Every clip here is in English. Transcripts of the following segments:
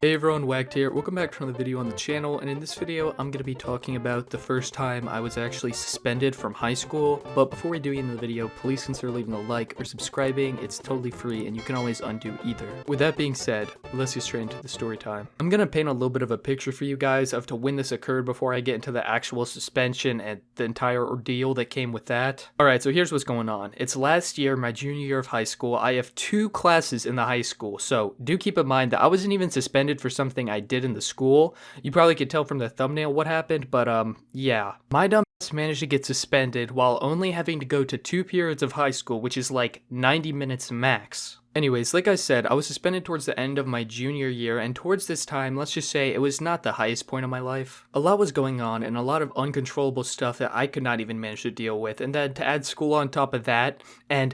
Hey everyone, waccd here. Welcome back to another video on the channel, and in this video I'm going to be talking about the first time I was actually suspended from high school. But before we do get into the video, please consider leaving a like or subscribing. It's totally free and you can always undo either. With that being said, let's get straight into the story time. I'm going to paint a little bit of a picture for you guys of to when this occurred before I get into the actual suspension and the entire ordeal that came with that. Alright, so here's what's going on. It's last year, my junior year of high school. I have 2 classes in the high school, so do keep in mind that I wasn't even suspended for something I did in the school. You probably could tell from the thumbnail what happened, but yeah. My dumb ass managed to get suspended while only having to go to 2 periods of high school, which is like 90 minutes max. Anyways, like I said, I was suspended towards the end of my junior year, and towards this time, let's just say it was not the highest point of my life. A lot was going on, and a lot of uncontrollable stuff that I could not even manage to deal with, and then to add school on top of that, and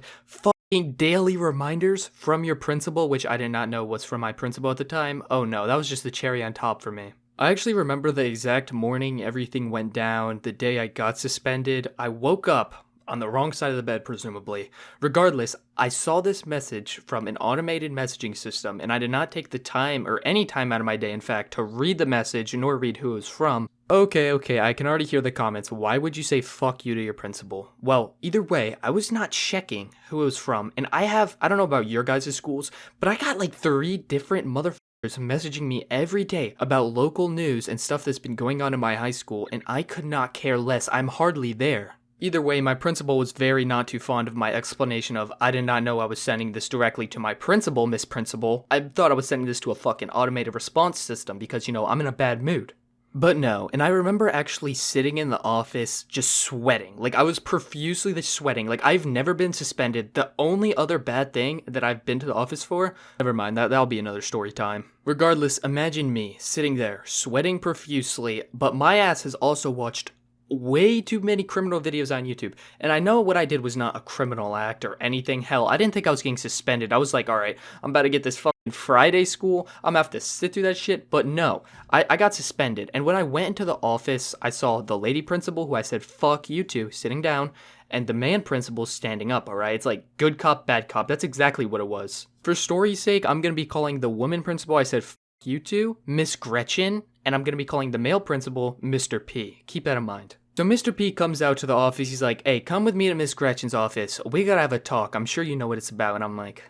daily reminders from your principal, which I did not know was from my principal at the time. Oh no, that was just the cherry on top for me. I actually remember the exact morning everything went down, the day I got suspended. I woke up on the wrong side of the bed, presumably. Regardless, I saw this message from an automated messaging system, and I did not take the time, or any time out of my day, in fact, to read the message nor read who it was from. Okay, I can already hear the comments. Why would you say fuck you to your principal? Well, either way, I was not checking who it was from, and I don't know about your guys' schools, but I got like 3 different motherfuckers messaging me every day about local news and stuff that's been going on in my high school, and I could not care less. I'm hardly there. Either way, my principal was very not too fond of my explanation of I did not know I was sending this directly to my principal, Miss Principal. I thought I was sending this to a fucking automated response system because, you know, I'm in a bad mood. But no, and I remember actually sitting in the office just sweating. Like, I was profusely sweating. Like, I've never been suspended. The only other bad thing that I've been to the office for, never mind, that'll be another story time. Regardless, imagine me sitting there, sweating profusely, but my ass has also watched way too many criminal videos on YouTube. And I know what I did was not a criminal act or anything. Hell, I didn't think I was getting suspended. I was like, alright, I'm about to get this fucking Friday school. I'm gonna have to sit through that shit. But no, I got suspended. And when I went into the office, I saw the lady principal, who I said, fuck you to, sitting down, and the man principal standing up, alright? It's like good cop, bad cop. That's exactly what it was. For story's sake, I'm gonna be calling the woman principal I said, fuck you to, Miss Gretchen, and I'm gonna be calling the male principal Mr. P. Keep that in mind. So Mr. P comes out to the office. He's like, hey, come with me to Miss Gretchen's office. We gotta have a talk. I'm sure you know what it's about. And I'm like,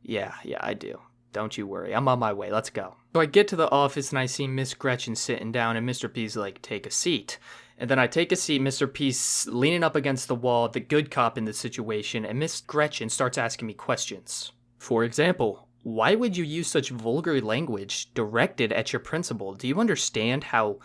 yeah, I do. Don't you worry. I'm on my way. Let's go. So I get to the office and I see Miss Gretchen sitting down, and Mr. P's like, take a seat. And then I take a seat. Mr. P's leaning up against the wall, the good cop in this situation, and Miss Gretchen starts asking me questions. For example, why would you use such vulgar language directed at your principal? Do you understand how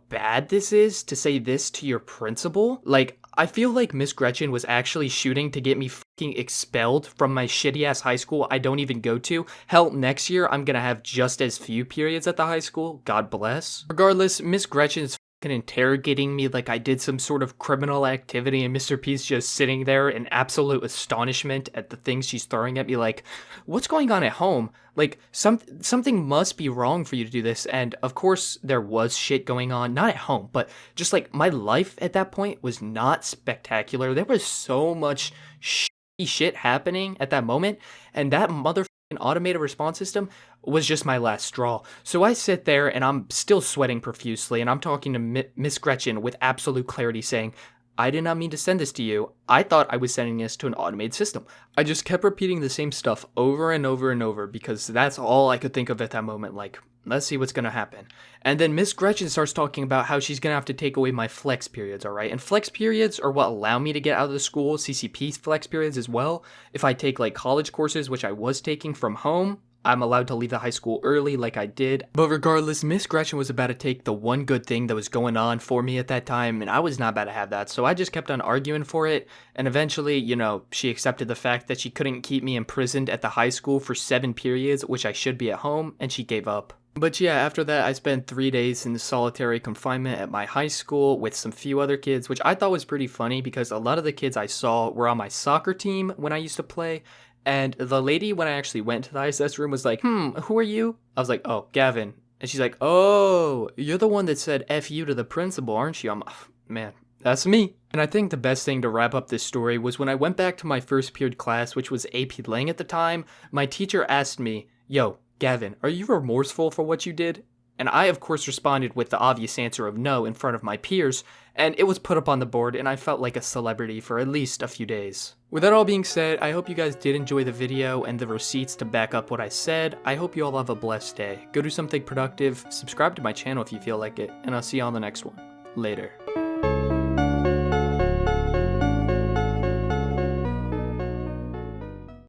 bad this is to say this to your principal? Like, I feel like Miss Gretchen was actually shooting to get me fucking expelled from my shitty ass high school I don't even go to. Hell, next year I'm gonna have just as few periods at the high school. God bless. Regardless, Miss Gretchen is interrogating me like I did some sort of criminal activity, and Mr. P's just sitting there in absolute astonishment at the things she's throwing at me like, what's going on at home? Like, something must be wrong for you to do this. And of course there was shit going on, not at home, but just like my life at that point was not spectacular. There was so much shitty shit happening at that moment, and that motherfucking automated response system was just my last straw. So I sit there and I'm still sweating profusely, and I'm talking to Miss Gretchen with absolute clarity saying, I did not mean to send this to you. I thought I was sending this to an automated system. I just kept repeating the same stuff over and over and over because that's all I could think of at that moment. Like, let's see what's gonna happen. And then Miss Gretchen starts talking about how she's gonna have to take away my flex periods, alright? And flex periods are what allow me to get out of the school. CCP flex periods as well. If I take like college courses, which I was taking from home, I'm allowed to leave the high school early like I did. But regardless, Miss Gretchen was about to take the one good thing that was going on for me at that time, and I was not about to have that. So I just kept on arguing for it, and eventually, you know, she accepted the fact that she couldn't keep me imprisoned at the high school for 7 periods, which I should be at home, and she gave up. But yeah, after that, I spent 3 days in solitary confinement at my high school with some few other kids, which I thought was pretty funny because a lot of the kids I saw were on my soccer team when I used to play. And the lady, when I actually went to the ISS room, was like, who are you? I was like, oh, Gavin. And she's like, oh, you're the one that said F you to the principal, aren't you? I'm, man, that's me. And I think the best thing to wrap up this story was when I went back to my first period class, which was AP Lang at the time, my teacher asked me, yo, Gavin, are you remorseful for what you did? And I, of course, responded with the obvious answer of no in front of my peers, and it was put up on the board, and I felt like a celebrity for at least a few days. With that all being said, I hope you guys did enjoy the video and the receipts to back up what I said. I hope you all have a blessed day. Go do something productive, subscribe to my channel if you feel like it, and I'll see you on the next one. Later.